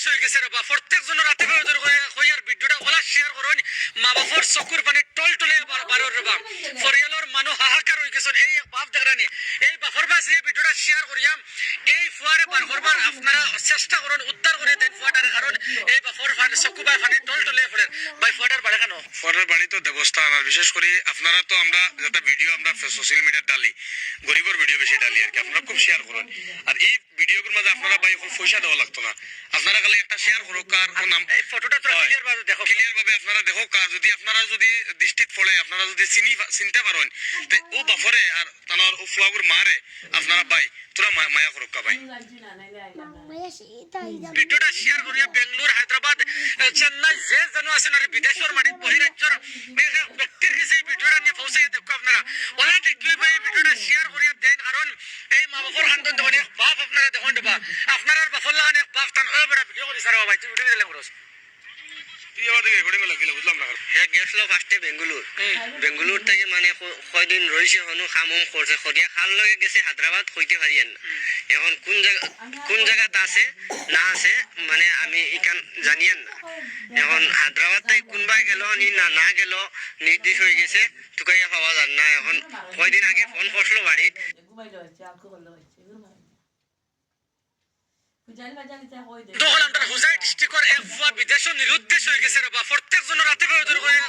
নিরুদ্দেশ হয়ে গেছে রবা প্রত্যেকজনের রাতে হইয়ার ভিডিওটা ওলা শেয়ার করুন মা বাবার চকুর পানি টল টলে বারোর রবা পরিয়ালের মানুষ হাহাকার হয়ে গেছেন এই বাপ দেখানি এই বাপর বাস এই ভিডিওটা শেয়ার করিয়াম এই ফুয়ারে বার করবার আপনারা চেষ্টা করুন উদ্ধার করে দেন ফুয়াটার কারণ এই বাপর চকু বা পানি টল টলে পড়ে ভাই ফুয়াটার বাড়ি কেন ফুয়াটার বাড়ি তো দেবস্থান আর বিশেষ করে আপনারা তো আমরা যেটা ভিডিও আমরা সোশ্যাল মিডিয়ায় ডালি গরিবের ভিডিও বেশি ডালি আর কি আপনারা খুব শেয়ার করুন আর এই ভিডিওগুলোর মাঝে আপনারা ভাই পয়সা দেওয়া লাগতো না আপনারা খালি একটা শেয়ার করো কার নাম এই ফটোটা তো ক্লিয়ার ভাবে দেখো ক্লিয়ার ভাবে আপনারা দেখো কার যদি আপনারা যদি দৃষ্টিত পড়ে আপনারা যদি চিনতে পারেন তে ও বাফরে আর তার ও ফুয়াগুর মারে আপনারা ভাই তোরা মায়া করো কা ভাই ভিডিওটা শেয়ার করিয়া বেঙ্গালুরু হায়দ্রাবাদ চেন্নাই যে জানো আছেন আর বিদেশের মাটিত বহিরাজ্যের ব্যক্তির কাছে এই ভিডিওটা নিয়ে পৌঁছাই দেখো আপনারা ওলা দেখবে এই ভিডিওটা শেয়ার করিয়া দেন কারণ এই মা বাবার খানদান দেখুন এক বাপ আপনারা দেখুন দেবা আপনারা বাপর লাগান এক বাপ তান ওই বড় ভিডিও করি সারা ভাই তুই ভিডিও দিলে করস তুই আবার দেখে রেকর্ডিং লাগিলে বুঝলাম না হ্যাঁ গেছিল ফার্স্টে বেঙ্গুলোর থেকে মানে কয়দিন রয়েছে হনু খামুম করছে সরিয়া খাল লগে গেছে হায়দ্রাবাদ হইতে পারিয়েন না এখন কোন জায়গাতে আছে না আছে মানে আমি ইকান জানিয়েন না এখন হায়দ্রাবাদ থেকে কোনবাই গেল নি না গেল নির্দেশ হয়ে গেছে টুকাইয়া পাওয়া যান না এখন কয়দিন আগে ফোন করছিল বাড়িত দখল আমরা হুজাই ডিস্ট্রিক্টর এক ফুয়া বিদেশ নিরুদ্দেশ হয়ে গেছে রবা প্রত্যেকজনের রাতে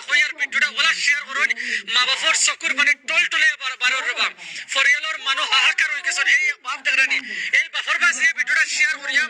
হইয়ার ভিডিওটা ওলা শেয়ার করুন মা বাবার চকুর পানি টল টলে বারোর রবা পরিয়ালের মানুষ হাহাকার হয়ে গেছেন এই বাপ দেখানি এই বাপর বাস এই ভিডিওটা শেয়ার করিয়াম